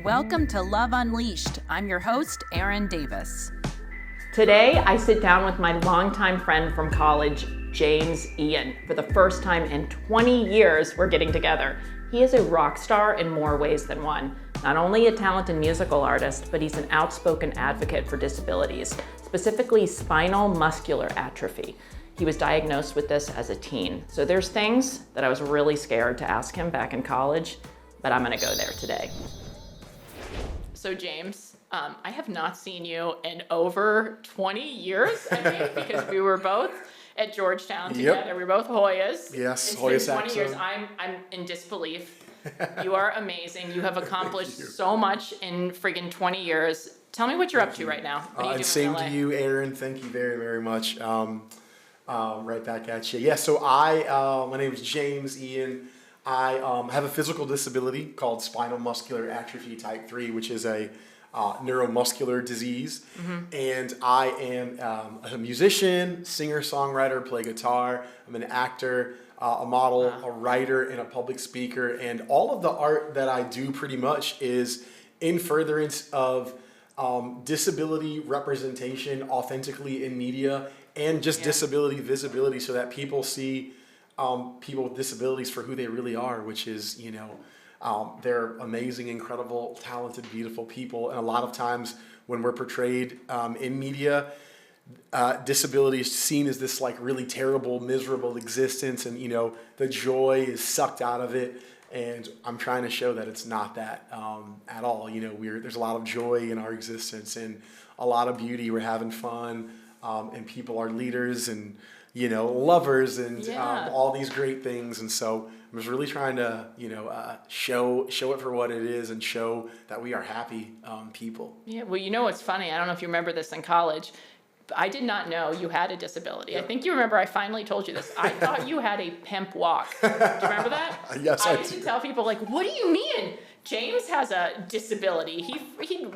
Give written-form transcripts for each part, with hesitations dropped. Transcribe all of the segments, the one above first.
Welcome to Love Unleashed. I'm your host, Erin Davis. Today, I sit down with my longtime friend from college, James Ian. For the first time in 20 years, we're getting together. He is a rock star in more ways than one. Not only a talented musical artist, but he's an outspoken advocate for disabilities, specifically spinal muscular atrophy. He was diagnosed with this as a teen. So there's things that I was really scared to ask him back in college, but I'm gonna go there today. So James, I have not seen you in over 20 years, I think, because we were both at Georgetown together. We were both Hoyas. Yes, it's Hoya been 20 Saxon. years. I'm in disbelief. You are amazing. You have accomplished so much in friggin' 20 years. Tell me what you're up to right now. What are you doing And same in LA? to you, Erin. Thank you very, very much. Right back at you. Yeah, so my name is James Ian. I have a physical disability called spinal muscular atrophy type 3, which is a neuromuscular disease. And I am a musician, singer, songwriter, play guitar. I'm an actor, a model, a writer, and a public speaker. And all of the art that I do pretty much is in furtherance of disability representation authentically in media and just disability visibility so that people see people with disabilities for who they really are, which is, they're amazing, incredible, talented, beautiful people. And a lot of times when we're portrayed in media, disability is seen as this like really terrible, miserable existence, and the joy is sucked out of it. And I'm trying to show that it's not that at all. There's a lot of joy in our existence and a lot of beauty. We're having fun, and people are leaders and lovers and all these great things. And so I was really trying to show it for what it is and show that we are happy people. Yeah, well, what's funny? I don't know if you remember this in college. I did not know you had a disability. Yeah. I think you remember I finally told you this. I thought you had a pimp walk. Do you remember that? Yes, I used to tell people, like, what do you mean? James has a disability. He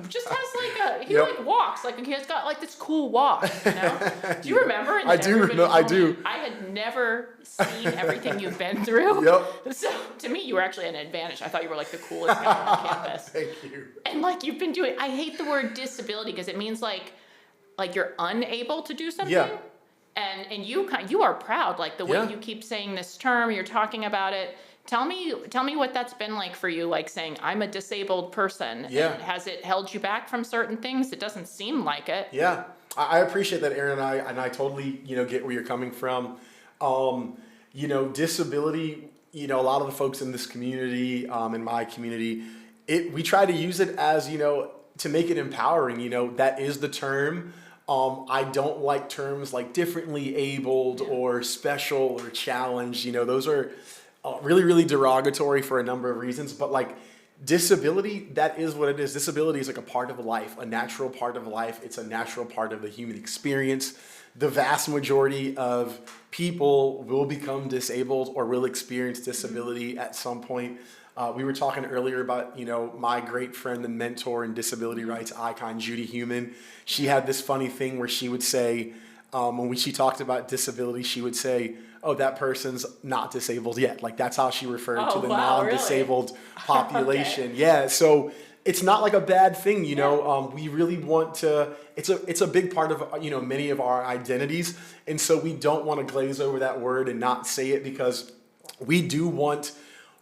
just has he walks. Like, he has got like this cool walk, Do you remember? And I do. No, I do. I had never seen everything you've been through. Yep. So to me, you were actually an advantage. I thought you were like the coolest guy on campus. Thank you. And like you've been doing, I hate the word disability because it means like you're unable to do something. Yeah. And you are proud, like the way you keep saying this term, you're talking about it. Tell me what that's been like for you, like saying I'm a disabled person. Yeah. And has it held you back from certain things? It doesn't seem like it. Yeah. I appreciate that, Erin, and I totally, get where you're coming from. Disability, a lot of the folks in this community, in my community, we try to use it as, to make it empowering, that is the term. I don't like terms like differently abled or special or challenged. Those are really, really derogatory for a number of reasons. But like disability, that is what it is. Disability is like a part of life, a natural part of life. It's a natural part of the human experience. The vast majority of people will become disabled or will experience disability at some point. We were talking earlier about, my great friend and mentor and disability rights icon, Judy Heumann. She had this funny thing where she would say, when she talked about disability, she would say, oh, that person's not disabled yet. Like that's how she referred to the non-disabled population. Okay. Yeah, so it's not like a bad thing, we really want to, it's a big part of, many of our identities. And so we don't want to glaze over that word and not say it because we do want,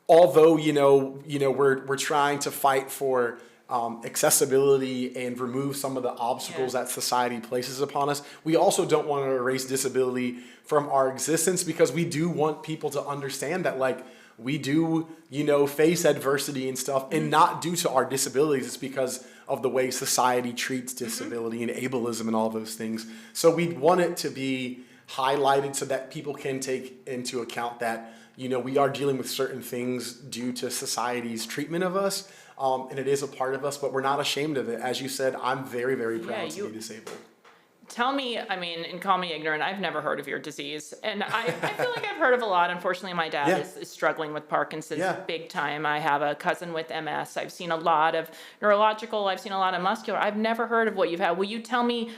although, we're trying to fight for accessibility and remove some of the obstacles that society places upon us, we also don't want to erase disability from our existence because we do want people to understand that, like, we do, face adversity and stuff, and not due to our disabilities. It's because of the way society treats disability and ableism and all those things. So we want it to be highlighted so that people can take into account that, we are dealing with certain things due to society's treatment of us, and it is a part of us, but we're not ashamed of it. As you said, I'm very, very proud to be disabled. Tell me, and call me ignorant, I've never heard of your disease. And I feel like I've heard of a lot. Unfortunately, my dad is struggling with Parkinson's big time. I have a cousin with MS. I've seen a lot of neurological, I've seen a lot of muscular. I've never heard of what you've had. Will you tell me,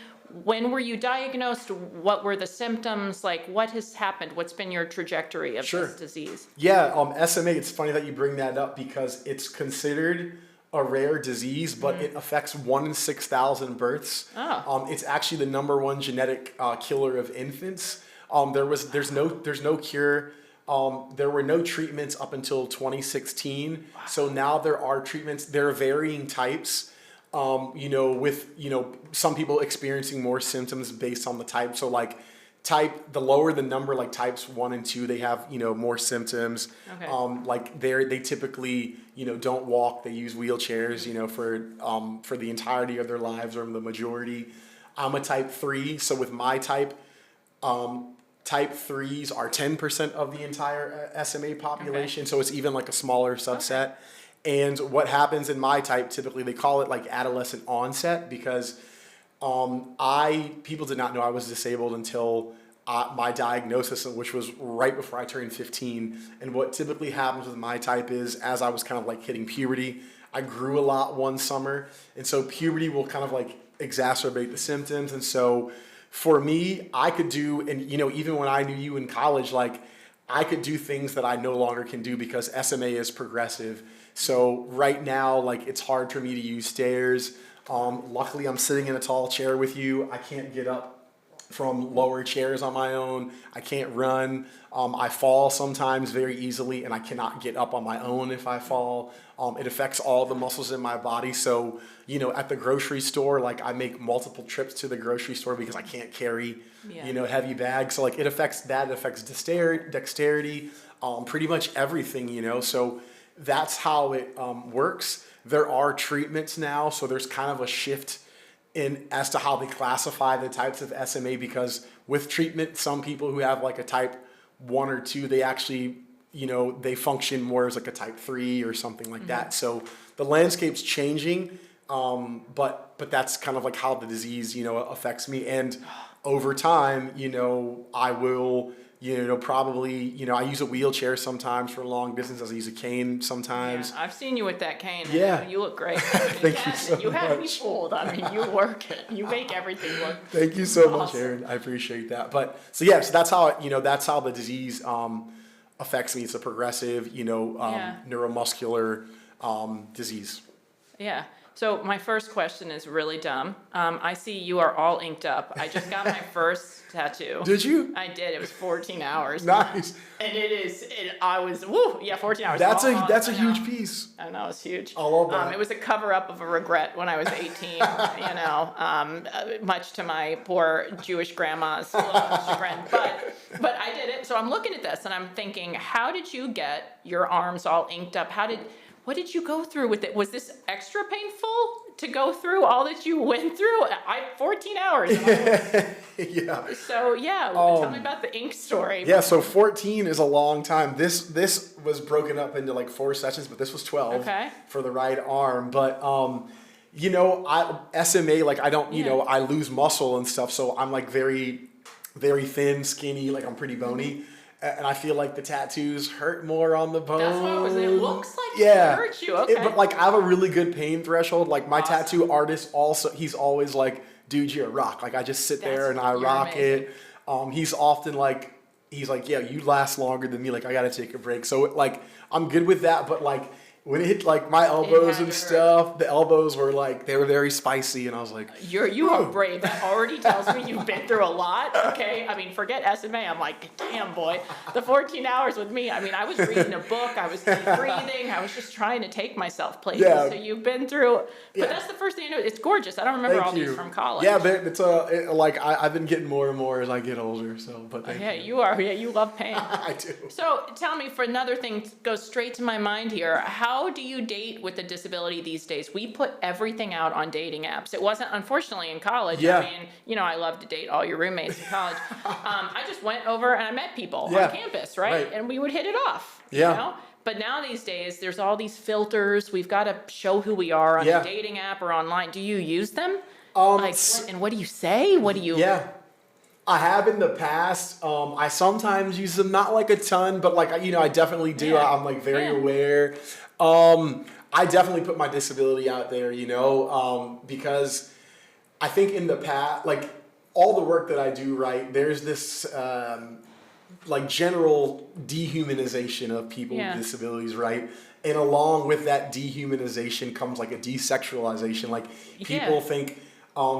when were you diagnosed? What were the symptoms? Like, what has happened? What's been your trajectory of this disease? Yeah, SMA, it's funny that you bring that up because it's considered a rare disease, but it affects 1 in 6,000 births. Oh. It's actually the #1 genetic killer of infants. There's no cure. There were no treatments up until 2016. Wow. So now there are treatments. There are varying types. With some people experiencing more symptoms based on the type. So like the lower the number, like types 1 and 2, they have more symptoms. Okay. Like they typically don't walk. They use wheelchairs for the entirety of their lives or the majority. I'm a type 3, so with my type, type 3s are 10% of the entire SMA population. Okay. So it's even like a smaller subset. Okay. And what happens in my type, typically they call it like adolescent onset, because people did not know I was disabled until my diagnosis, which was right before I turned 15. And what typically happens with my type is, as I was kind of like hitting puberty, I grew a lot one summer. And so puberty will kind of like exacerbate the symptoms. And so for me, I could do, and even when I knew you in college, like I could do things that I no longer can do because SMA is progressive. So right now, like it's hard for me to use stairs. Luckily, I'm sitting in a tall chair with you. I can't get up from lower chairs on my own. I can't run. I fall sometimes very easily, and I cannot get up on my own if I fall. It affects all the muscles in my body. So, at the grocery store, like I make multiple trips to the grocery store because I can't carry, heavy bags. So like it affects that. It affects dexterity, pretty much everything, So that's how it works. There are treatments now, so there's kind of a shift in as to how they classify the types of SMA, because with treatment, some people who have like a type 1 or 2, they actually, they function more as like a type 3 or something like that. So the landscape's changing, but that's kind of like how the disease, affects me. And over time, I will, probably, I use a wheelchair sometimes for long distances. I use a cane sometimes. Yeah, I've seen you with that cane. Yeah. You look great. Thank you so much. You have me fooled. I mean, you work it. You make everything look Thank you so awesome. much, Erin. I appreciate that. But so that's how that's how the disease affects me. It's a progressive, neuromuscular disease. Yeah. So my first question is really dumb. I see you are all inked up. I just got my first tattoo. Did you? I did. It was 14 hours. Nice. And I was, 14 hours. That's a huge piece. I know, it's huge. I love that. It was a cover-up of a regret when I was 18, much to my poor Jewish grandma's chagrin. But I did it. So I'm looking at this and I'm thinking, how did you get your arms all inked up? What did you go through with it? Was this extra painful to go through all that you went through? 14 hours. Yeah. So tell me about the ink story. Yeah, so 14 is a long time. This was broken up into like 4 sessions, but this was 12 for the right arm. But SMA, like I don't, I lose muscle and stuff, so I'm like very, very thin, skinny, like I'm pretty bony. And I feel like the tattoos hurt more on the bone. That's what it looks like. It hurt you. Okay. But like I have a really good pain threshold. Like my tattoo artist also, he's always like, dude, you're a rock. Like I just sit there and I rock it. He's often like, yeah, you last longer than me. Like I got to take a break. So like I'm good with that. But like when it hit like my elbows and stuff, the elbows were like, they were very spicy. And I was like, you are brave. That already tells me you've been through a lot. Okay. I mean, forget SMA. I'm like, damn boy, the 14 hours with me. I mean, I was reading a book. I was breathing. I was just trying to take myself places. Yeah. So you've been through, but that's the first thing you know. It's gorgeous. I don't remember all these from college. Yeah, but it's I've been getting more and more as I get older. So, but thank you. You are. Yeah, you love pain. I do. So tell me, for another thing, goes straight to my mind here. How do you date with a disability these days? We put everything out on dating apps. It wasn't, unfortunately, in college. Yeah. I mean, I love to date all your roommates in college. I just went over and I met people on campus, right? And we would hit it off. Yeah. But now these days, there's all these filters. We've got to show who we are on a dating app or online. Do you use them? And what do you say? What do you... Yeah. I have in the past. I sometimes use them, not like a ton, but like, I definitely do. Yeah. I'm like very aware. I definitely put my disability out there, because I think in the past, like all the work that I do, right, there's this like general dehumanization of people with disabilities, right? And along with that dehumanization comes like a desexualization. Like people think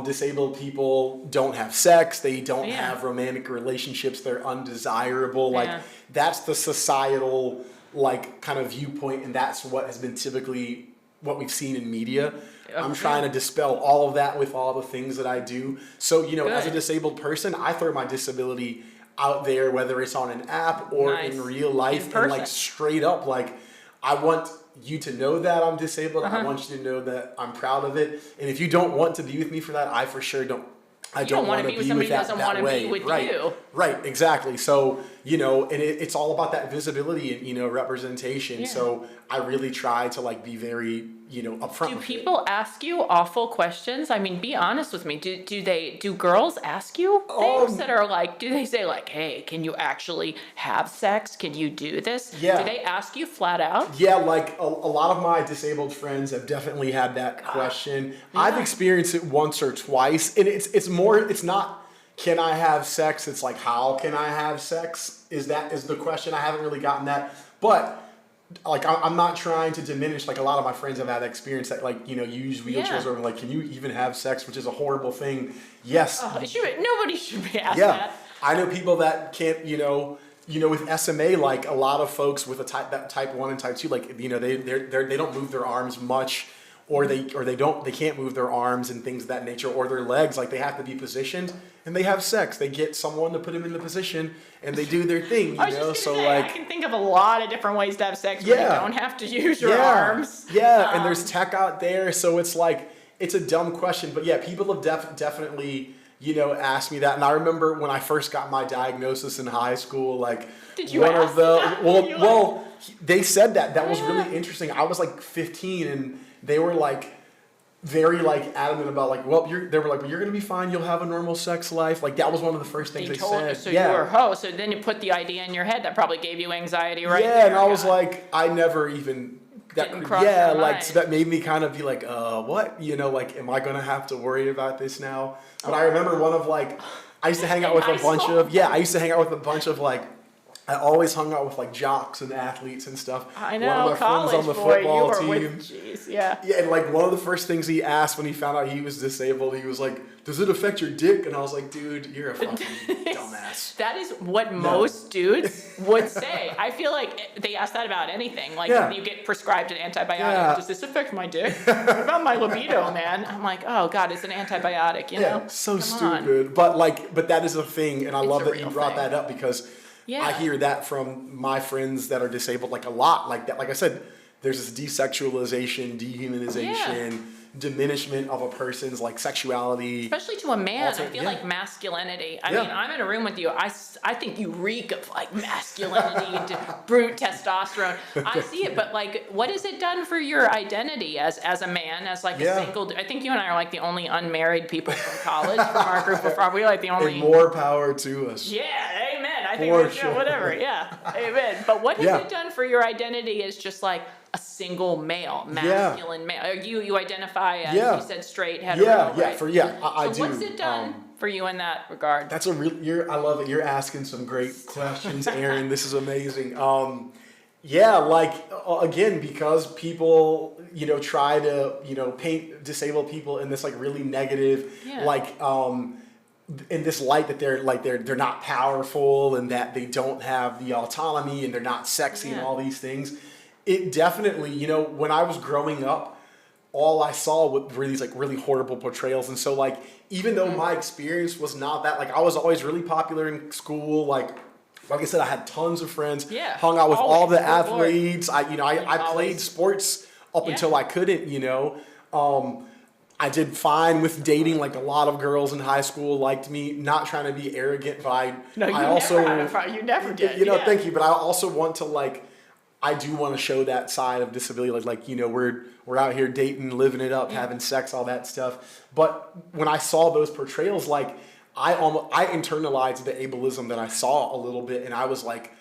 disabled people don't have sex, they don't have romantic relationships, they're undesirable. Like that's the societal like kind of viewpoint, and that's what has been typically what we've seen in media. I'm trying to dispel all of that with all the things that I do. So, as a disabled person, I throw my disability out there, whether it's on an app or in real life, and like straight up, like I want you to know that I'm disabled. I want you to know that I'm proud of it. And if you don't want to be with me for that, I for sure don't. I don't want to be with somebody who doesn't want to be with you. Right, exactly. So, and it's all about that visibility and, representation. Yeah. So I really try to like be very, upfront. Do people ask you awful questions? I mean, be honest with me. Do girls ask you things that are like, do they say like, hey, can you actually have sex? Can you do this? Yeah. Do they ask you flat out? Yeah, like a lot of my disabled friends have definitely had that question. Yeah. I've experienced it once or twice, and it's not, can I have sex? It's like, how can I have sex? Is the question. I haven't really gotten that. But like, I'm not trying to diminish, like a lot of my friends have had experience that like, use wheelchairs or like, can you even have sex? Which is a horrible thing. Yes. Nobody should be asked that. I know people that can't, with SMA, like a lot of folks with type 1 and type 2, like, they don't move their arms much. Or they can't move their arms and things of that nature, or their legs, like they have to be positioned, and they have sex. They get someone to put them in the position, and they do their thing, I can think of a lot of different ways to have sex where you don't have to use your arms. Yeah, and there's tech out there, so it's like, it's a dumb question, but yeah, people have definitely, asked me that. And I remember when I first got my diagnosis in high school, like, did you ask that? They said that was really interesting. I was like 15, and they were like very like adamant about like, they were like, you're gonna be fine, you'll have a normal sex life. Like that was one of the first things they said. So you were a hoe. So then you put the idea in your head that probably gave you anxiety, right? Yeah, and I was like, I never even so that made me kind of be like, what? Like, am I gonna have to worry about this now? But I remember one of like, I used to hang out with a bunch of like, I always hung out with like jocks and athletes and stuff. I know, one of my friends on the football team. Yeah, and like one of the first things he asked when he found out he was disabled, he was like, "Does it affect your dick?" And I was like, "Dude, you're a fucking dumbass." That is what most dudes would say. I feel like they ask that about anything. Like when you get prescribed an antibiotic, does this affect my dick? What about my libido, man? I'm like, oh God, it's an antibiotic. You know, so Come stupid. On. But that is a thing, and I love that you brought that up because. Yeah. I hear that from my friends that are disabled like a lot. Like that, like I said, there's this desexualization, dehumanization, diminishment of a person's like sexuality. Especially to a man, I feel like masculinity. I mean, I'm in a room with you. I think you reek of like masculinity and brute testosterone. I see it, but like, what has it done for your identity as a man, as like a single? I think you and I are like the only unmarried people from college from our group of friends. We're like the only. And more power to us. Yeah, amen. I think whatever. Yeah, amen. But what has it done for your identity as just like a single male, masculine male? You identify as you said straight, hetero, right? I do. So what's it done for you in that regard? That's I love it. You're asking some great questions, Erin. This is amazing. Again, because people, try to, paint disabled people in this like really negative, in this light that they're not powerful and that they don't have the autonomy and they're not sexy and all these things. It definitely, when I was growing up, all I saw were these like really horrible portrayals. And so like, even though my experience was not that, like I was always really popular in school, like I said, I had tons of friends, hung out with all the athletes. I played sports up until I couldn't, I did fine with dating. Like a lot of girls in high school liked me. Not trying to be arrogant, but you never did. Thank you. But I also want to I do want to show that side of disability. We're out here dating, living it up, having sex, all that stuff. But when I saw those portrayals, I internalized the ableism that I saw a little bit, and I was like,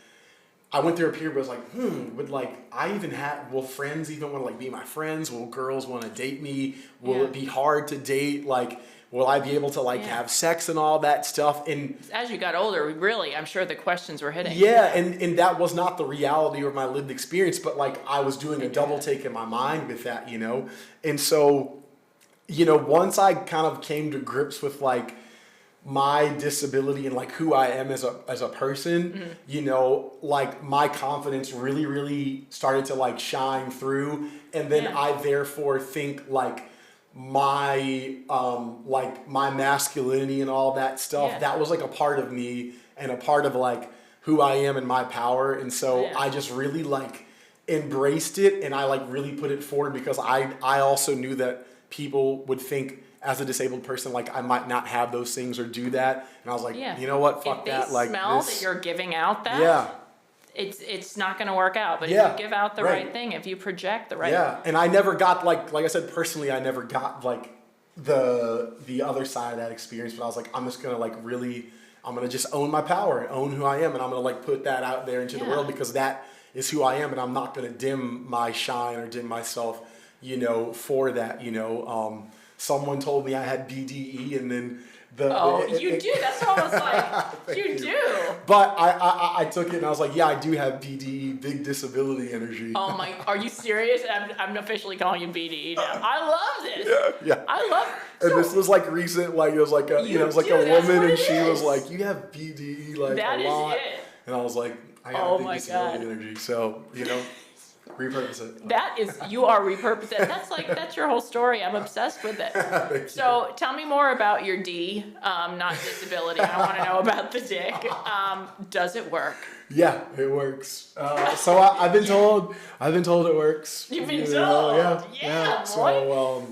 I went through a period where I was like, will friends even want to be my friends? Will girls want to date me? Will it be hard to date? will I be able to like have sex and all that stuff? And as you got older, really, I'm sure the questions were hitting. Yeah, and that was not the reality or my lived experience, but like I was doing a double take in my mind with that, you know? And so, you know, once I kind of came to grips with like my disability and like who I am as a person, you know, like my confidence really, really started to like shine through. And then I therefore think like my masculinity and all that stuff, that was like a part of me and a part of like who I am and my power. And so I just really like embraced it, and I like really put it forward because I also knew that people would think as a disabled person, like I might not have those things or do that. And I was like, you know what, fuck that. If they like smell that you're giving out that, it's not going to work out. But if you give out the right thing, if you project the right thing. And I never got like I said, personally, I never got like the other side of that experience, but I was like, I'm just going to like really, I'm going to just own my power and own who I am. And I'm going to like put that out there into the world because that is who I am. And I'm not going to dim my shine or dim myself, you know, for that, you know. Someone told me I had BDE, and then you do. That's almost like you do. But I took it and I was like, yeah, I do have BDE, big disability energy. Oh my, are you serious? I'm officially calling you BDE now. I love this. Yeah. I love it. And this was like recent, like it was like a, it was like a woman, and she was like, you have BDE like that a lot. It. And I was like, I got big disability energy. So, you know. Repurpose it. That is, you are repurposing. That's your whole story. I'm obsessed with it. So tell me more about your D, not disability. I want to know about the dick. Does it work? Yeah, it works. So I've been told it works. You've been told? Yeah. Boy. So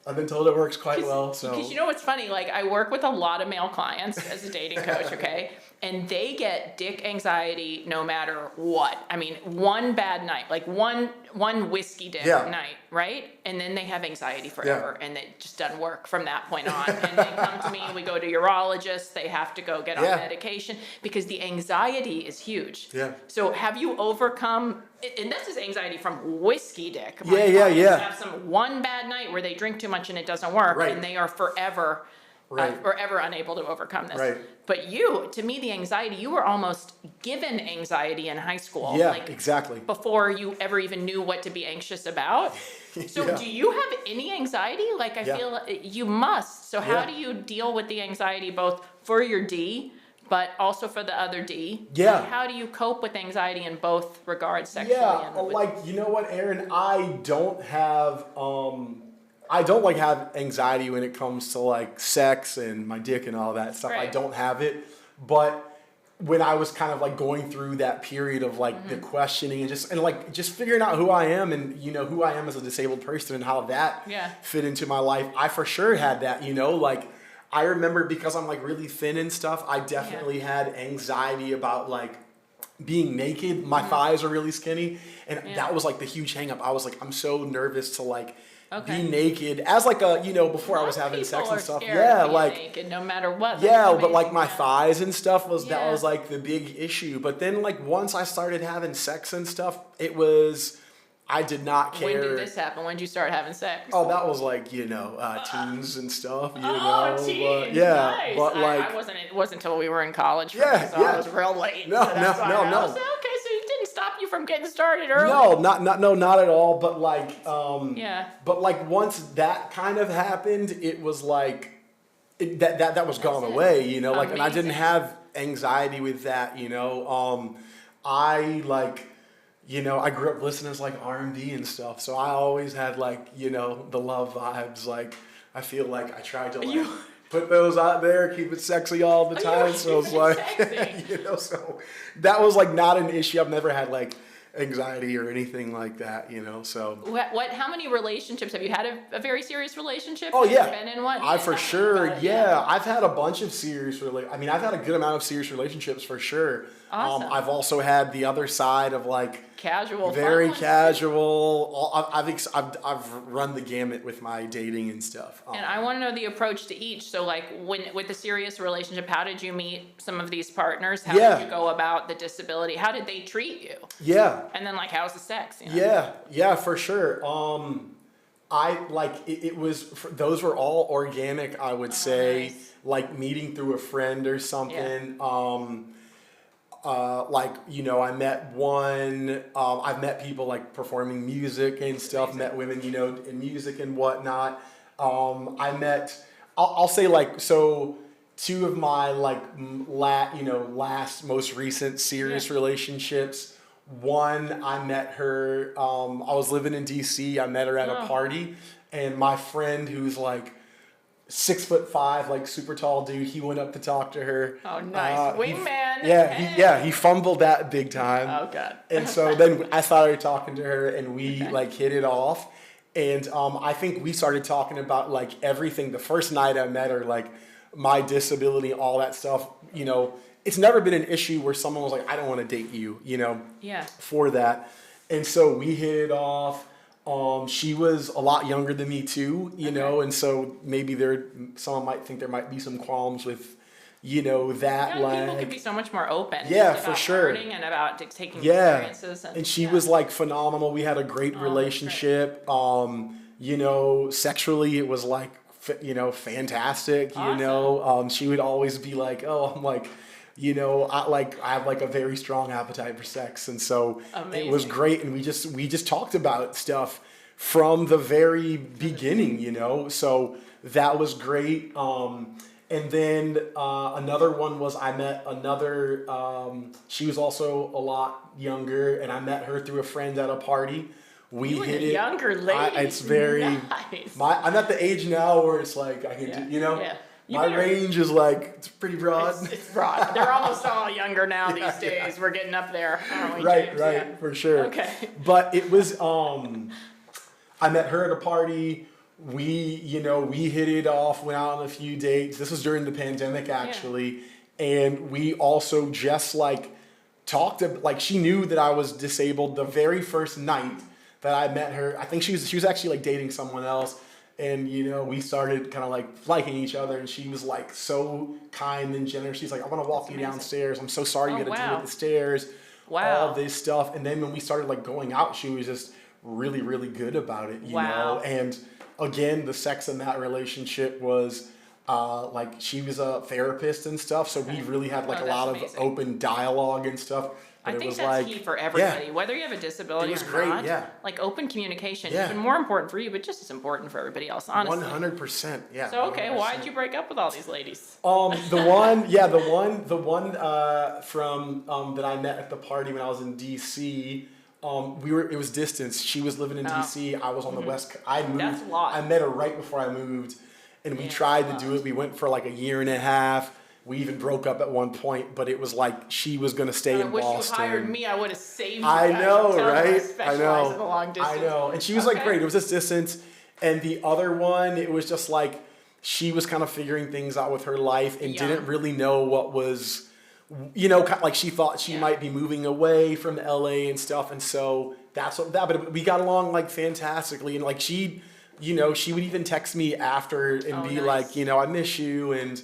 I've been told it works quite well. So because you know what's funny? Like I work with a lot of male clients as a dating coach. Okay. And they get dick anxiety no matter what. I mean, one bad night, like one whiskey dick night, right? And then they have anxiety forever, and it just doesn't work from that point on. And they come to me, we go to urologists, they have to go get on medication because the anxiety is huge. Yeah. So have you overcome, and this is anxiety from whiskey dick. Yeah. Have some one bad night where they drink too much and it doesn't work, and they are forever unable to overcome this. Right. But you, to me, the anxiety, you were almost given anxiety in high school. Yeah, like, exactly. Before you ever even knew what to be anxious about. So do you have any anxiety? Like I feel you must. So how do you deal with the anxiety both for your D, but also for the other D? Yeah. Like, how do you cope with anxiety in both regards, sexually and like, you know what, Erin, I don't have have anxiety when it comes to like sex and my dick and all that stuff. Right. I don't have it. But when I was kind of like going through that period of like the questioning and just figuring out who I am and, you know, who I am as a disabled person and how that fit into my life, I for sure had that, you know, like I remember because I'm like really thin and stuff, I definitely had anxiety about like being naked. My thighs are really skinny. And that was like the huge hang up. I was like, I'm so nervous to like be naked as like a, you know, before I was having sex and stuff. Yeah, like naked no matter what. Yeah, but like my thighs and stuff that was like the big issue. But then like once I started having sex and stuff, I did not care. When did this happen? When did you start having sex? Oh, that was like, you know, teens and stuff, you know. Teens, nice. But like it wasn't until we were in college for me, so I was real late. No. Okay, so it didn't stop you from getting started early. No, not at all. But like, But like once that kind of happened, it was like that was gone away, you know. Like, and I didn't have anxiety with that, you know. I like. You know, I grew up listening to like R&B and stuff, so I always had like, you know, the love vibes. Like, I feel like I tried to like put those out there, keep it sexy all the time. So it's like, you know, so that was like not an issue. I've never had like anxiety or anything like that, you know. So how many relationships have you had? A very serious relationship? Oh yeah, been in one? For sure. Yeah, I've had a bunch of serious I've had a good amount of serious relationships for sure. Awesome. I've also had the other side of like casual, very casual. I've run the gamut with my dating and stuff. And I want to know the approach to each. So like with a serious relationship, how did you meet some of these partners? How did you go about the disability? How did they treat you? Yeah. And then like how's the sex? You know? Yeah, for sure. it was, those were all organic, I would say, nice. like meeting through a friend or something. I met one, I've met people like performing music and stuff, met women, in music and whatnot. I'll say like, so two of my like, last most recent serious relationships. One, I met her, I was living in DC, I met her at a party, and my friend who's like 6'5", like super tall dude, he went up to talk to her. Oh, nice. Wingman. He fumbled that big time. Oh, God. And so then I started talking to her, and we like hit it off. And I think we started talking about like everything. The first night I met her, like my disability, all that stuff, it's never been an issue where someone was like, I don't want to date you, for that. And so we hit it off. She was a lot younger than me too, and so maybe someone might think there might be some qualms with, that people can be so much more open. Yeah, about for sure. learning and about taking experiences. And she was like phenomenal. We had a great relationship. Sexually it was like, fantastic. Awesome. She would always be like, oh, I'm like, I have like a very strong appetite for sex, and so Amazing. It was great. And we just talked about stuff from the very beginning, So that was great. And then another one was I met another. She was also a lot younger, and I met her through a friend at a party. We you hit and a it. younger lady. It's very. Nice. I'm at the age now where it's like I can do. Yeah. My range is like, it's pretty broad. It's broad. They're almost all younger now these days. We're getting up there, aren't we, Right, James? right, for sure. Okay. But it was, I met her at a party. We hit it off, went out on a few dates. This was during the pandemic, actually. And we also just like talked, like she knew that I was disabled the very first night that I met her. I think she was actually like dating someone else. And, we started kind of like liking each other, and she was like so kind and generous. She's like, I want to walk you downstairs. I'm so sorry you got to deal with the stairs. Wow. All this stuff. And then when we started like going out, she was just really, really good about it, you know? And again, the sex in that relationship was like she was a therapist and stuff. So we really had like a lot of open dialogue and stuff. I think that's key for everybody, whether you have a disability or not. Like open communication, even more important for you, but just as important for everybody else, honestly. 100%, yeah. So, okay, why did you break up with all these ladies? The one from that I met at the party when I was in DC. It was distance. She was living in DC. I was on the West. I moved. That's a lot. I met her right before I moved, and we tried to do it. We went for like a year and a half. We even broke up at one point, but it was like she was going to stay in Boston. I wish you hired me. I would have saved you. I know, right? I know. In the long distance. I know. And she was like great. It was this distance. And the other one, it was just like she was kind of figuring things out with her life and didn't really know what was, like she thought she might be moving away from LA and stuff. And so but we got along like fantastically. And like she would even text me after and be like, I miss you and,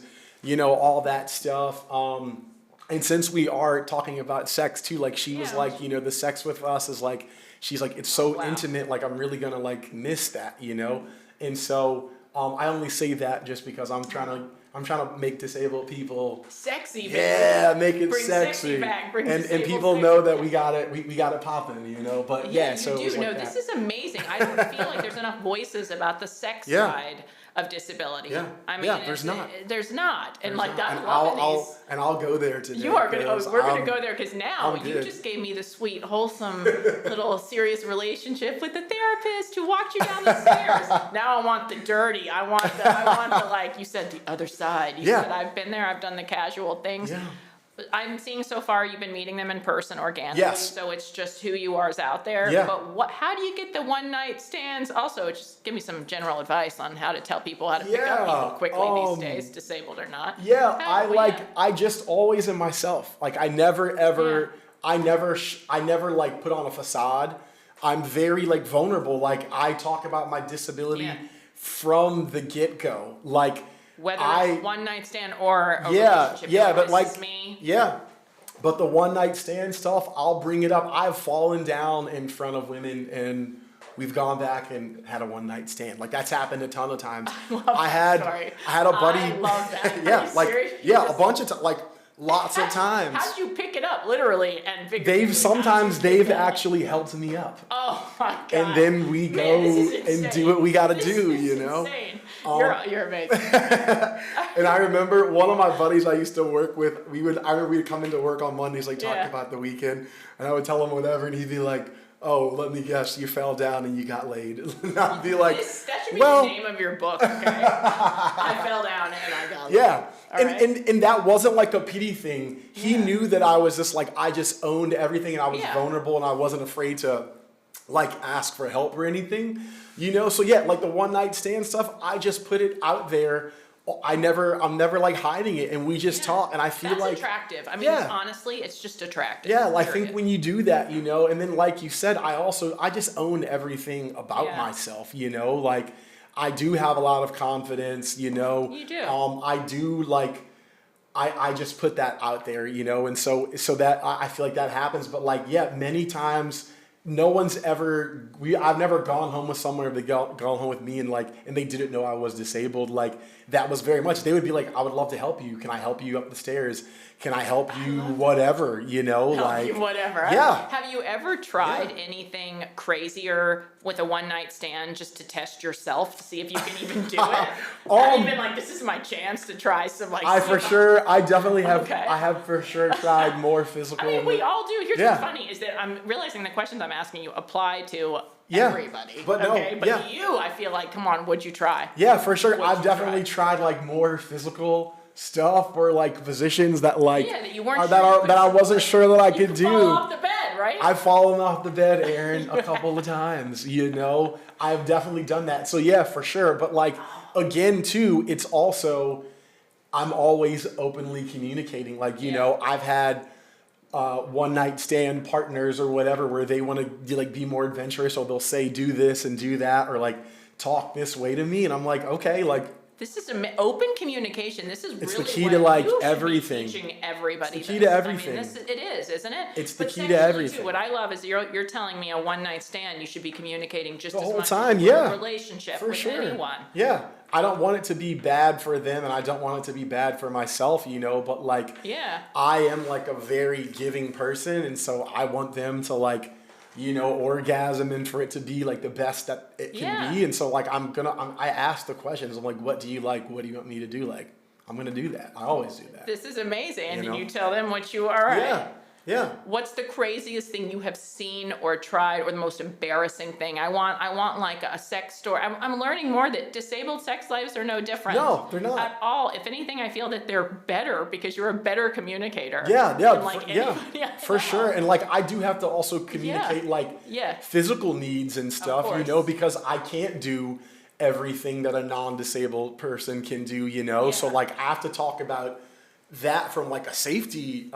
all that stuff. And since we are talking about sex too, like she was like, the sex with us is like, she's like, it's so intimate, like I'm really gonna like miss that, And so I only say that just because I'm trying to make disabled people sexy. Yeah, make it bring sexy. Back. And people know that we got it popping, But so you do. No, this is amazing. I don't feel like there's enough voices about the sex side of disability. Yeah. I mean, there's not. There's not. And like that. I'll go there today. You are gonna. We're gonna go there because now you just gave me the sweet, wholesome little serious relationship with the therapist who walked you down the stairs. Now I want the dirty. I want the like you said, the other side. You said I've been there. I've done the casual things. Yeah. I'm seeing so far you've been meeting them in person organically, so it's just who you are is out there. Yeah. But how do you get the one night stands? Also, just give me some general advice on how to tell people how to pick up people quickly these days, disabled or not. Yeah, I just always am myself. Like I never like put on a facade. I'm very like vulnerable. Like I talk about my disability from the get-go. Like whether it's one night stand or a relationship. But like me. But the one night stand stuff, I'll bring it up. I've fallen down in front of women and we've gone back and had a one night stand. Like that's happened a ton of times. I had a buddy. I love that. Yeah, like a bunch of like lots of times. How'd you pick it up, literally and They've actually helped me up. Oh my god! And then we go and do what we got to do. You know. Insane. You're amazing. And I remember one of my buddies I used to work with. I remember we'd come into work on Mondays, like talking about the weekend, and I would tell him whatever, and he'd be like, "Oh, let me guess, you fell down and you got laid." And I'd be like, that should be the name of your book, okay? I fell down and I got laid. Yeah. And that wasn't like a pity thing. He knew that I was just like, I just owned everything and I was vulnerable and I wasn't afraid to like ask for help or anything, you know? So yeah, like the one night stand stuff, I just put it out there. I'm never like hiding it, and we just talk, and I feel that's like attractive. I mean, honestly, it's just attractive. Yeah, I think when you do that, you know, and then like you said, I just own everything about myself, you know, like I do have a lot of confidence, you know. You do. I do like. I just put that out there, you know, and so that I feel like that happens, but like many times. No one's ever, I've never gone home with someone or they gone home with me and they didn't know I was disabled. Like that was very much, they would be like, I would love to help you. Can I help you up the stairs? Can I help you whatever, you know? Help you whatever. Yeah. Have you ever tried anything crazier with a one night stand just to test yourself to see if you can even do it? Not even like, this is my chance to try some like. I definitely have, I have for sure tried more physical. I mean, we all do. Here's what's funny is that I'm realizing the questions I'm asking you apply to everybody. But But you, I feel like, come on, would you try? Yeah, for sure. I've definitely tried like more physical stuff or like positions that like that you weren't that I wasn't sure that I could do. Fall off the bed, right? I've fallen off the bed, Erin, a couple of times, you know. I've definitely done that. So yeah, for sure. But like again too, it's also I'm always openly communicating. Like, you know, I've had one night stand partners or whatever where they want to like be more adventurous, or they'll say do this and do that, or like talk this way to me, and I'm like, okay, like this is open communication. This is really the key to like everything. Teaching everybody. It's the key to everything. I mean, it is, isn't it? It's the key to everything. Too, what I love is you're telling me a one night stand. You should be communicating just the as whole much time. as Yeah, a relationship for with sure. anyone. Yeah, I don't want it to be bad for them, and I don't want it to be bad for myself. You know, but like I am like a very giving person, and so I want them to like, you know, orgasm and for it to be like the best that it can be. And so like I ask the questions. I'm like, what do you like? What do you want me to do? Like, I'm going to do that. I always do that. This is amazing. And you know? you tell them what you are. Right? Yeah. What's the craziest thing you have seen or tried, or the most embarrassing thing? I want like a sex story. I'm learning more that disabled sex lives are no different. No, they're not at all. If anything, I feel that they're better because you're a better communicator. For sure. And like I do have to also communicate physical needs and stuff, you know, because I can't do everything that a non-disabled person can do, you know. So like I have to talk about that from like a safety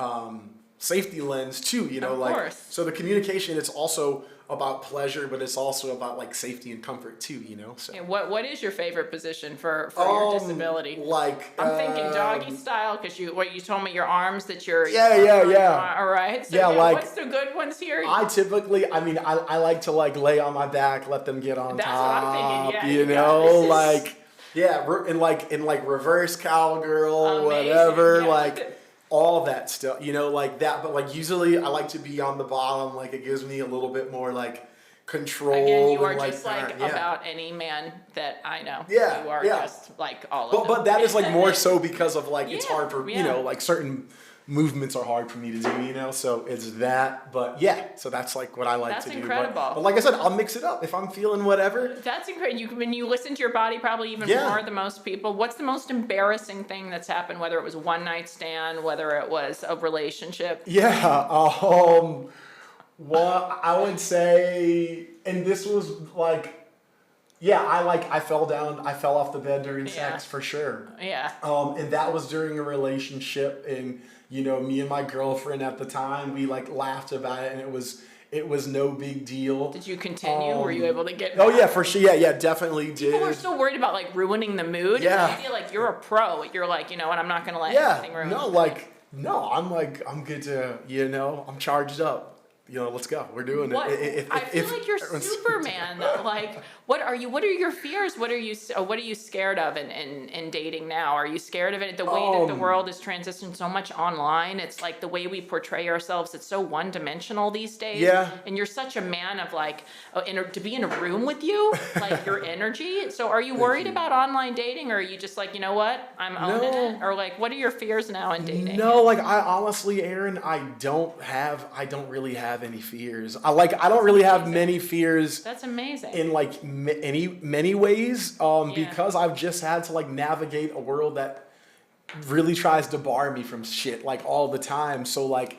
lens too, you know, like course. So the communication, it's also about pleasure, but it's also about like safety and comfort too, you know. So what is your favorite position for your disability? Like I'm thinking doggy style, because you told me your arms that you're all right. So like what's the good ones here? I like to like lay on my back, let them get on That's top. What I'm thinking. You know, like in reverse cowgirl, whatever, like. All that stuff, you know, like that. But like usually I like to be on the bottom. Like it gives me a little bit more like control. Again, you are just like about any man that I know. Yeah, you are just like all of them. But that is like more so because of like it's hard for you know, like certain movements are hard for me to do, you know, so it's that. But so that's like what I like to do. Incredible. But like I said, I'll mix it up if I'm feeling whatever. That's incredible. When you listen to your body probably even more than most people. What's the most embarrassing thing that's happened, whether it was a one night stand, whether it was a relationship? Well, I would say, and this was like, I fell off the bed during sex for sure. Yeah. And that was during a relationship, and you know, me and my girlfriend at the time, we like laughed about it, and it was no big deal. Did you continue? Were you able to get back? Oh yeah, for sure. Yeah, definitely did. People are so worried about like ruining the mood. Yeah. I feel like you're a pro. You're like, you know what, I'm not gonna let anything ruin it. I'm good to, you know, I'm charged up. let's go. We're doing What? it. I feel like you're Superman. Though. Like, what are your fears? What are you scared of in dating now? Are you scared of it? The way that the world has transitioned so much online. It's like the way we portray ourselves. It's so one dimensional these days. Yeah. And you're such a man of like, to be in a room with you, like your energy. So are you worried about online dating, or are you just like, you know what, I'm owning it? Or like, what are your fears now in dating? No, like I honestly, Erin, I don't really have any fears. I don't really have many fears. That's amazing. In like many ways, because I've just had to like navigate a world that really tries to bar me from shit like all the time. So like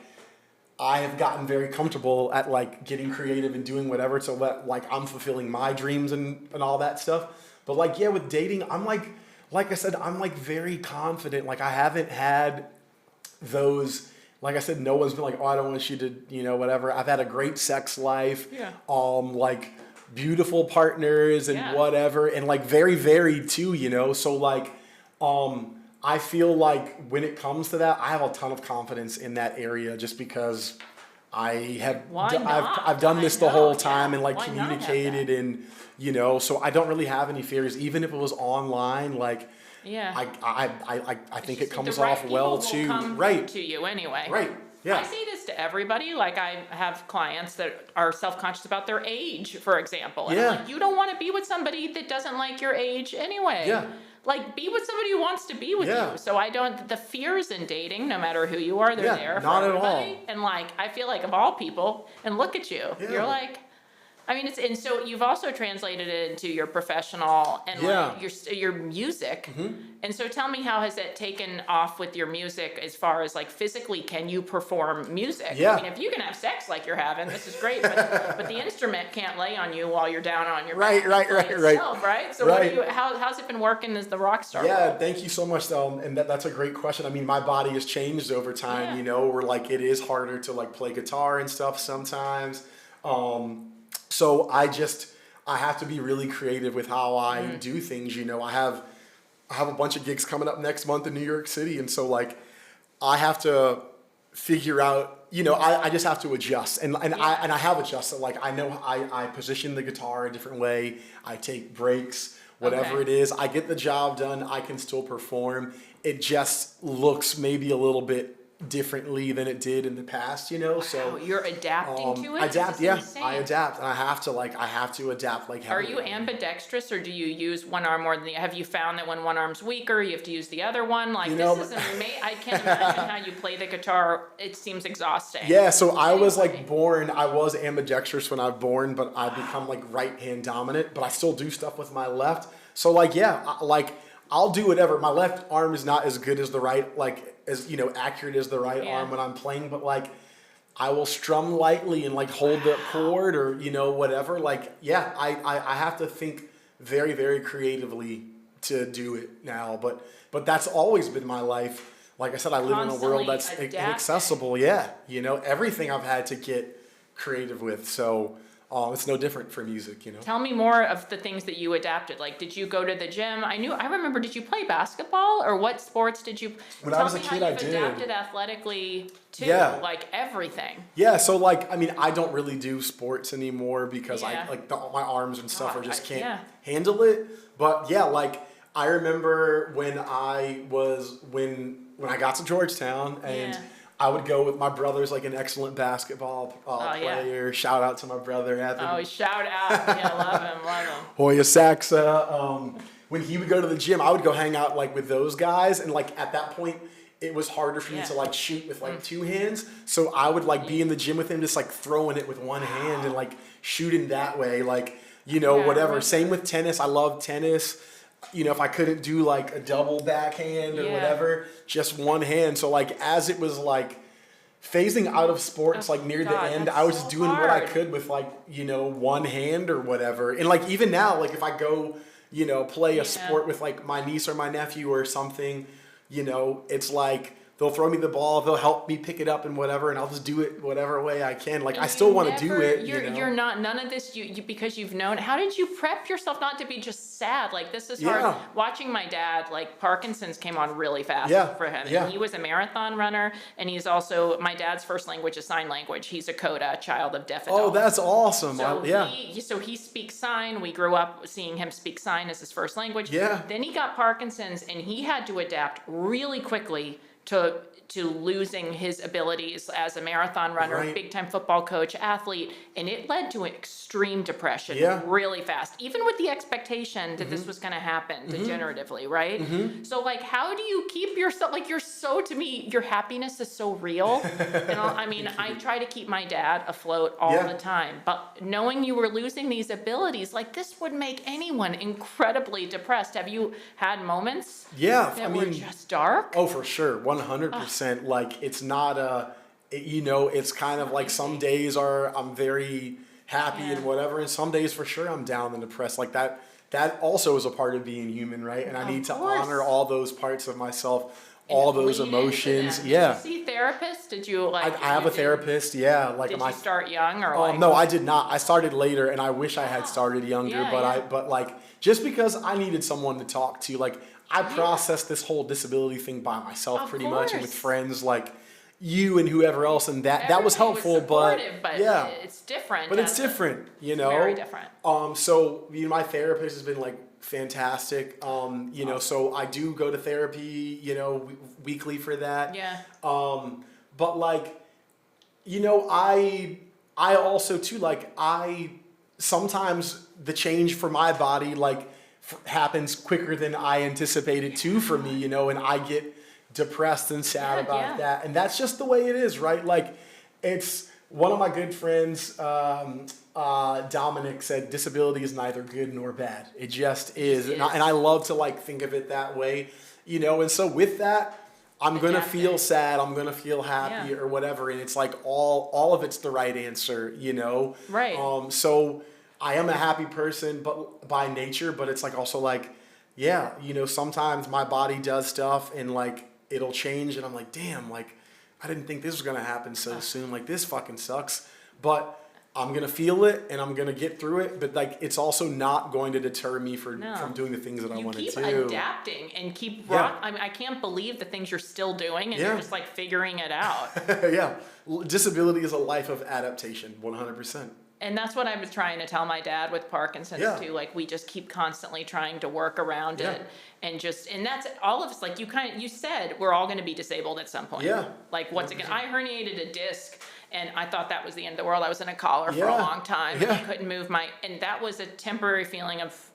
I have gotten very comfortable at like getting creative and doing whatever so that like I'm fulfilling my dreams and all that stuff. But like with dating, I'm like I said, I'm like very confident. Like I haven't had those. Like I said, no one's been like, oh, I don't want you to, whatever. I've had a great sex life, like beautiful partners and whatever, and like very varied too, So like, I feel like when it comes to that, I have a ton of confidence in that area just because I've done this the whole time and like communicated and, so I don't really have any fears, even if it was online, like. Yeah, I think it comes off well too. Right to you anyway. Right. Yeah. I say this to everybody. Like I have clients that are self-conscious about their age, for example. And I'm like, you don't want to be with somebody that doesn't like your age anyway. Yeah. Like be with somebody who wants to be with you. So the fears in dating, no matter who you are, they're there for not everybody. At all. And like I feel like of all people, and look at you, you're like. I mean, and so you've also translated it into your professional and like your music. Mm-hmm. And so tell me, how has it taken off with your music as far as like physically, can you perform music? Yeah. I mean, if you can have sex like you're having, this is great, but the instrument can't lay on you while you're down on your back. Right. So how's it been working as the rock star? Yeah, thank you so much though. And that's a great question. I mean, my body has changed over time, where like it is harder to like play guitar and stuff sometimes. So I have to be really creative with how I do things. I have a bunch of gigs coming up next month in New York City. And so like, I have to figure out, I just have to adjust and I have adjusted. Like, I know I position the guitar a different way. I take breaks, whatever it is, I get the job done. I can still perform. It just looks maybe a little bit differently than it did in the past, so you're adapting to it. I adapt, and I have to adapt like heavily. Are you ambidextrous, or do you use one arm more than the other? Have you found that when one arm's weaker you have to use the other one? Like, this is amazing. I can't imagine how you play the guitar. It seems exhausting. So I was I was ambidextrous when I was born, but I become like right hand dominant, but I still do stuff with my left. So I'll do whatever. My left arm is not as good as the right, accurate as the right arm when I'm playing, but I will strum lightly and hold the chord or, whatever. I have to think very, very creatively to do it now, but that's always been my life. Like I said, I live in a world that's inaccessible. Everything I've had to get creative with. So it's no different for music, Tell me more of the things that you adapted. Did you go to the gym? I remember, did you play basketball or what sports did you? When I was a kid, I did. Adapted athletically too, everything. Yeah, so I don't really do sports anymore because my arms and stuff can't handle it. But I remember when I got to Georgetown and I would go with my brother's an excellent basketball player. Yeah. Shout out to my brother, Anthony. Oh, shout out. Yeah, love him. Hoya Saxa. When he would go to the gym, I would go hang out with those guys. And at that point, it was harder for me to shoot with two hands. So I would be in the gym with him, just throwing it with one hand and shooting that way. Whatever. Same with tennis. I love tennis. If I couldn't do a double backhand or whatever, just one hand. So as it was phasing out of sports near the end, I was just doing what I could with one hand or whatever. And even now, if I go, play a sport with my niece or my nephew or something, it's they'll throw me the ball, they'll help me pick it up and whatever, and I'll just do it whatever way I can. Like, And I still want to do never- it. You're not, none of this, you because you've known. How did you prep yourself not to be just sad? Like, this is hard. Watching my dad, like, Parkinson's came on really fast for him. Yeah. And he was a marathon runner, and he's also, my dad's first language is sign language. He's a CODA, child of deaf adults. Oh, that's awesome. So he speaks sign. We grew up seeing him speak sign as his first language. Yeah. Then he got Parkinson's, and he had to adapt really quickly to losing his abilities as a marathon runner, Right. big time football coach, athlete, and it led to extreme depression really fast, even with the expectation that this was going to happen degeneratively, right? So like, how do you keep yourself, like, to me, your happiness is so real. And I mean, I try to keep my dad afloat all the time, but knowing you were losing these abilities, like, this would make anyone incredibly depressed. Have you had moments that were just dark? Oh, for sure. 100%. Like, it's not it's kind of like some days I'm very happy and whatever, and some days for sure I'm down and depressed. Like, that also is a part of being human, right? And I need to honor all those parts of myself, all those emotions. Did you see therapists? Did you like? I have a therapist. Yeah, like, did you start young or like? No, I did not. I started later, and I wish I had started younger. But like, just because I needed someone to talk to, like, I processed this whole disability thing by myself pretty much, and with friends like you and whoever else, and that was helpful. But it's different. But it's different, Very different. So my therapist has been like fantastic. So I do go to therapy, weekly for that. Yeah. But like, I also too, like, sometimes the change for my body, like, happens quicker than I anticipated too for me, and I get depressed and sad about that. And that's just the way it is, right? Like, it's one of my good friends, Dominic, said disability is neither good nor bad. It just is. And I love to, like, think of it that way, and so with that, I'm going to feel sad, I'm going to feel happy or whatever. And it's like all of it's the right answer, Right. So I am a happy person, but by nature, but it's like also like, sometimes my body does stuff and like it'll change and I'm like, damn, like, I didn't think this was going to happen so soon. Like, this fucking sucks, but I'm going to feel it and I'm going to get through it. But like, it's also not going to deter me from doing the things that I want to do. You keep adapting and keep I mean, I can't believe the things you're still doing and you're just like figuring it out. Disability is a life of adaptation, 100%. And that's what I was trying to tell my dad with Parkinson's too. Like, we just keep constantly trying to work around it, and that's all of us. Like, you said we're all going to be disabled at some point. Yeah. Like, once again, I herniated a disc, and I thought that was the end of the world. I was in a collar for a long time. And I couldn't move and that was a temporary feeling of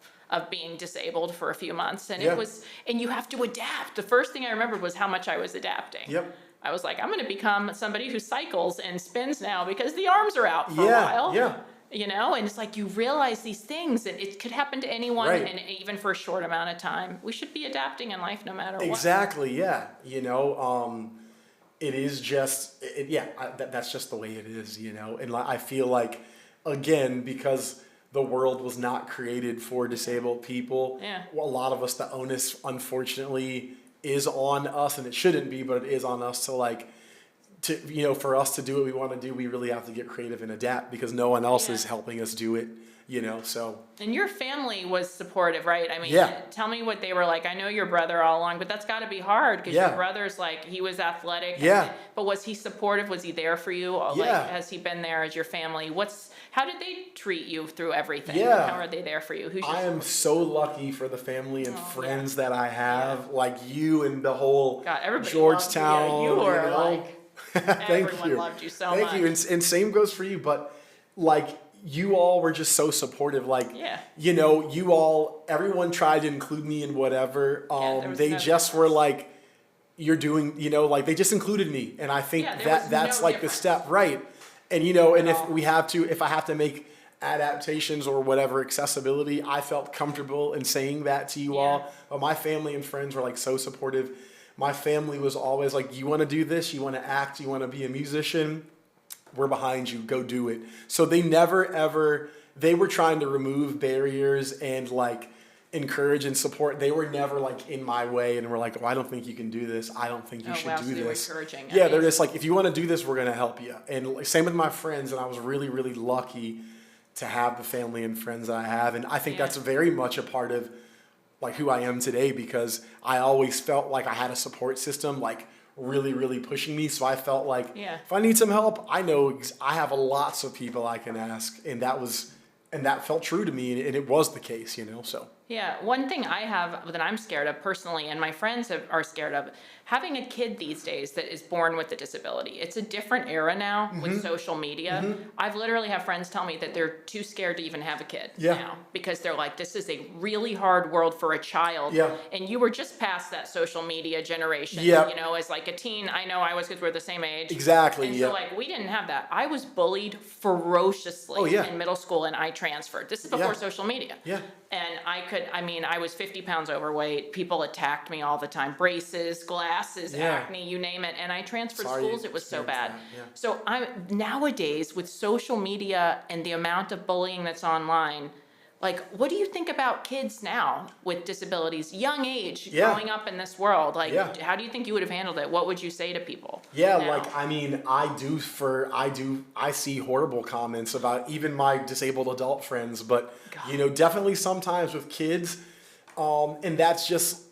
being disabled for a few months, and it was, and you have to adapt. The first thing I remembered was how much I was adapting. Yep. I was like, I'm going to become somebody who cycles and spins now because the arms are out for a while. Yeah. And it's like you realize these things, and it could happen to anyone, and even for a short amount of time. We should be adapting in life no matter what. Exactly, yeah. It is just, that's just the way it is, And I feel like, again, because the world was not created for disabled people, a lot of us, the onus, unfortunately, is on us, and it shouldn't be, but it is on us to for us to do what we want to do, we really have to get creative and adapt because no one else is helping us do it, so. And your family was supportive, right? I mean, tell me what they were like. I know your brother all along, but that's got to be hard because your brother's like, he was athletic. But was he supportive? Was he there for you? Like, has he been there as your family? How did they treat you through everything? How are they there for you? I am so lucky for the family and friends that I have, like you and the whole Georgetown. You were like, Thank everyone you. loved you so much. Thank you. And same goes for you, but like, you all were just so supportive. Like, everyone tried to include me in whatever. They just were like, you're doing, like, they just included me. And I think that's like the step, right? And, and if I have to make adaptations or whatever, accessibility, I felt comfortable in saying that to you all. But my family and friends were like so supportive. My family was always like, you want to do this? You want to act? You want to be a musician? We're behind you. Go do it. So they never, ever, they were trying to remove barriers and like encourage and support. They were never like in my way and were like, oh, I don't think you can do this. I don't think you should do They were this. encouraging. Yeah, they're just like, if you want to do this, we're going to help you. And like, same with my friends. And I was really, really lucky to have the family and friends that I have. And I think that's very much a part of like who I am today, because I always felt like I had a support system, like really, really pushing me. So I felt like if I need some help, I know I have lots of people I can ask. And that felt true to me, and it was the case, so. Yeah, one thing I have that I'm scared of personally, and my friends are scared of, having a kid these days that is born with a disability. It's a different era now with social media. I've literally have friends tell me that they're too scared to even have a kid now, because they're like, this is a really hard world for a child. And you were just past that social media generation, as like a teen. I know I was, because we're the same age. Exactly. And so like, we didn't have that. I was bullied ferociously in middle school, and I transferred. This is before social media. And I was 50 pounds overweight. People attacked me all the time. Braces, glasses, acne, you name it. And I transferred schools. It was so bad. So nowadays, with social media and the amount of bullying that's online, like, what do you think about kids now with disabilities, young age, growing up in this world? Like, how do you think you would have handled it? What would you say to people? I see horrible comments about even my disabled adult friends, but definitely sometimes with kids, and that's just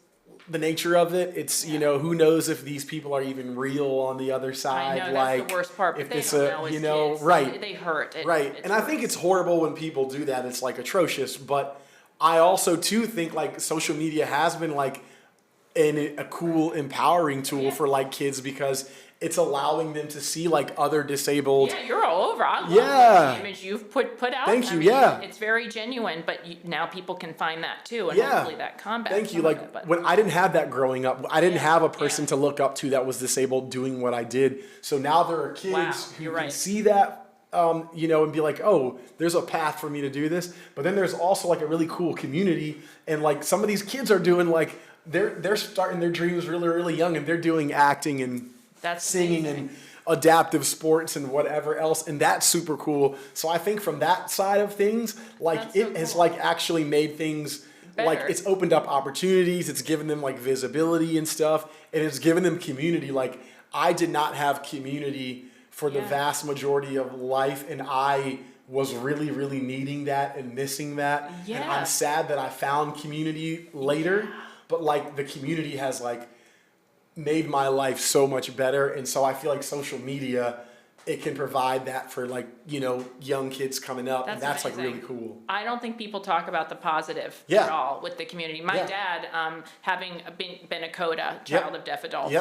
the nature of it. It's who knows if these people are even real on the other side. I know, that's the worst part. But they don't know as kids. Right? They hurt. And I think it's horrible when people do that. It's like atrocious. But I also too think like social media has been like a cool, empowering tool for like kids, because it's allowing them to see like other disabled. Yeah, you're all over. I love the image you've put out. Thank you. It's very genuine, but now people can find that too, and hopefully that combats. Thank you. Like when I didn't have that growing up, I didn't have a person to look up to that was disabled doing what I did. So now there are kids who can see that, and be like, oh, there's a path for me to do this. But then there's also like a really cool community, and like some of these kids are doing like they're starting their dreams really, really young, and they're doing acting and singing and adaptive sports and whatever else, and that's super cool. So I think from that side of things, like has like actually made things better. Like it's opened up opportunities, it's given them like visibility and stuff, and it's given them community. Like I did not have community for the vast majority of life, and I was really, really needing that and missing that. And I'm sad that I found community later, but like the community has like made my life so much better. And so I feel like social media, it can provide that for like, young kids coming up. And that's like really cool. I don't think people talk about the positive at all with the community. My dad, having been a CODA, child of deaf adults,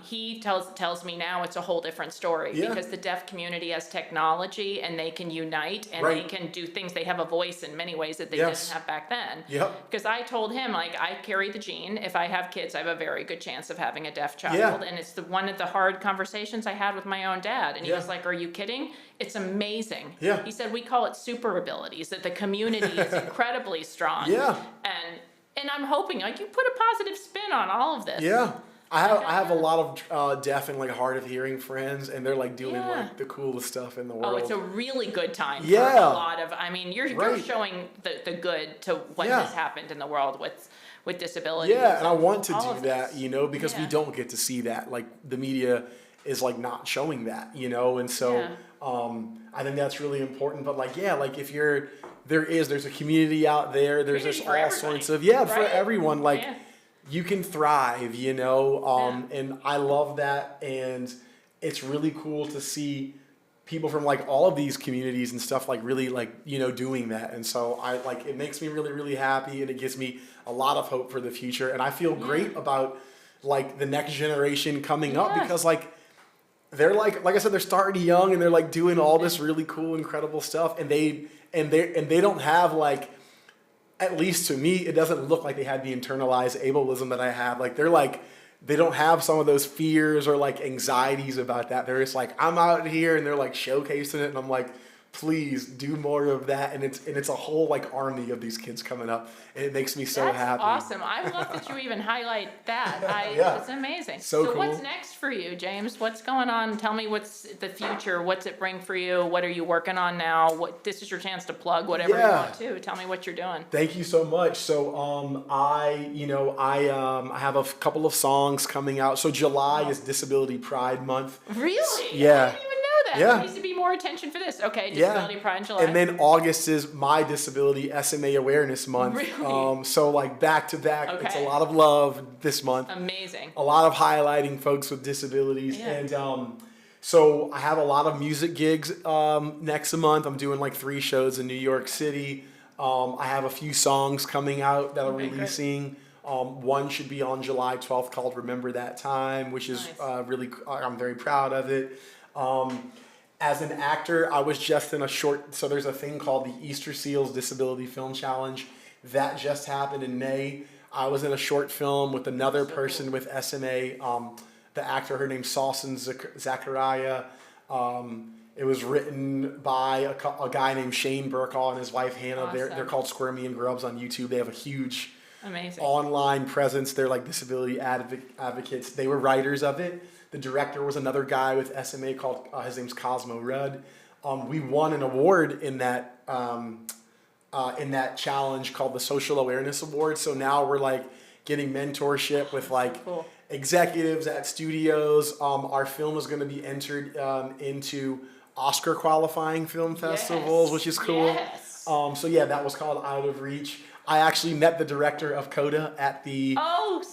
he tells me now it's a whole different story because the deaf community has technology and they can unite and they can do things. They have a voice in many ways that they didn't have back then. Because I told him, like, I carry the gene. If I have kids, I have a very good chance of having a deaf child. And it's one of the hard conversations I had with my own dad. And he was like, are you kidding? It's amazing. He said, we call it super abilities, that the community is incredibly strong. And I'm hoping, like, you put a positive spin on all of this. I have a lot of deaf and like hard of hearing friends, and they're like doing like the coolest stuff in the world. Oh, it's a really good time for a lot of, you're showing the good to what has happened in the world with disabilities. And I want to do that, because we don't get to see that. Like the media is like not showing that, and so I think that's really important. But like if there's a community out there, there's just all sorts of for everyone, like you can thrive, and I love that. And it's really cool to see people from like all of these communities and stuff like really like doing that. And so I like, it makes me really, really happy, and it gives me a lot of hope for the future. And I feel great about like the next generation coming up, because like they're like I said, they're starting young, and they're like doing all this really cool, incredible stuff, and they don't have like, at least to me, it doesn't look like they had the internalized ableism that I have. Like they don't have some of those fears or like anxieties about that. They're just like, I'm out here, and they're like showcasing it, and I'm like, please do more of that. And it's a whole like army of these kids coming up, and it makes me so happy. That's awesome. I love that you even highlight that. Yeah. It's amazing. So cool. What's next for you, James? What's going on? Tell me what's the future. What's it bring for you? What are you working on now? This is your chance to plug whatever you want to. Tell me what you're doing. Thank you so much. So I have a couple of songs coming out. So July is Disability Pride Month. Really? Yeah. I didn't even know that. Yeah. There needs to be more attention for this. Okay, Disability Pride in July. And then August is my Disability SMA Awareness Month. Really? So like back to back, it's a lot of love this month. Amazing. A lot of highlighting folks with disabilities. Yeah. And so I have a lot of music gigs next month. I'm doing like 3 shows in New York City. I have a few songs coming out that I'm releasing. One should be on July 12th called Remember That Time, which is really, I'm very proud of it. As an actor, I was just in a short, so there's a thing called the Easter Seals Disability Film Challenge. That just happened in May. I was in a short film with another person with SMA, the actor, her name's Salson Zachariah. It was written by a guy named Shane Burkall and his wife Hannah. Awesome. They're called Squirmy and Grubs on YouTube. They have a huge online presence. They're like disability advocates. They were writers of it. The director was another guy with SMA called, his name's Cosmo Rudd. We won an award in that challenge called the Social Awareness Award. So now we're like getting mentorship with like executives at studios. Our film is going to be entered into Oscar qualifying film festivals, which is cool. So yeah, that was called Out of Reach. I actually met the director of Coda at the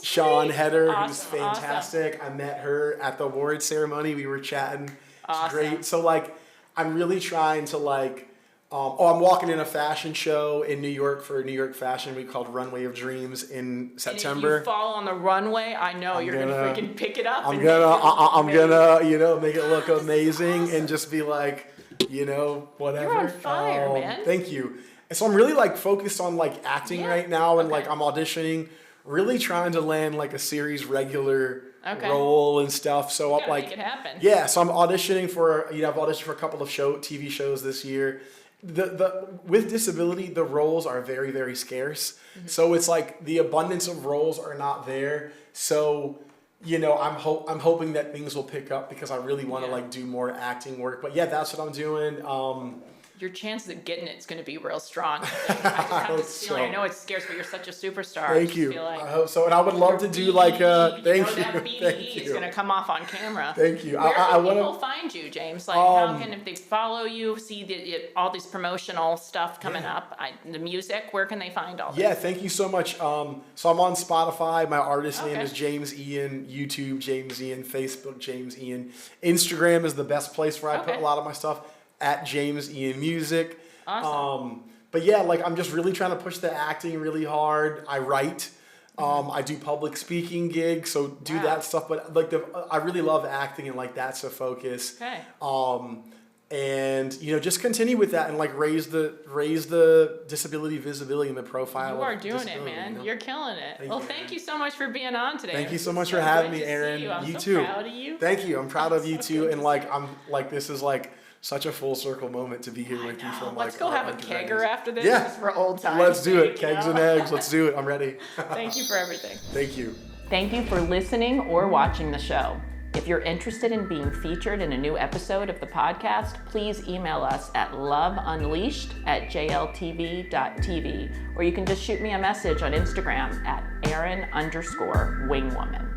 Sean Heder, who's fantastic. Awesome. I met her at the award ceremony. We were chatting. It's great. So like, I'm really trying to like, I'm walking in a fashion show in New York for New York Fashion Week called Runway of Dreams in September. And if you fall on the runway, I know you're gonna freaking pick it up. I'm gonna make it look amazing and just be like, whatever. You're on fire, man. Thank you. And so I'm really like focused on like acting right now, and like I'm auditioning, really trying to land like a series regular role and stuff. So I'm like, make it happen. Yeah, so I'm auditioning for I've auditioned for a couple of TV shows this year. With disability, the roles are very, very scarce. Mm-hmm. So it's like the abundance of roles are not there. So I'm hoping that things will pick up because I really want to like do more acting work. But yeah, that's what I'm doing. Your chances of getting it is going to be real strong. I hope so. I know it's scarce, but you're such a superstar. Thank you. I hope so, and I would love to do like a. Thank you. That BDE is going to come off on camera. Thank you. Where can people find you, James? Like, how can if they follow you, see all this promotional stuff coming up, the music? Where can they find all this? Yeah, thank you so much. So I'm on Spotify. My artist name is James Ian. YouTube, James Ian. Facebook, James Ian. Instagram is the best place where I put a lot of my stuff. At James Ian Music. Awesome. But yeah, like I'm just really trying to push the acting really hard. I write. I do public speaking gigs, so do that stuff. But like I really love acting, and like that's a focus. Okay. And just continue with that and like raise the disability visibility in the profile. You are doing it, man. You're killing it. Thank you so much for being on today. Thank you so much for having me, Erin. I'm too. Proud of you. Thank you. I'm proud of you too. And like I'm like this is like such a full circle moment to be here with you from Let's go have a kegger after this. Yeah. For old times. Let's do it. Kegs and eggs. Let's do it. I'm ready. Thank you for everything. Thank you. Thank you for listening or watching the show. If you're interested in being featured in a new episode of the podcast, please email us at loveunleashed@jltv.tv, or you can just shoot me a message on Instagram at Erin_wingwoman.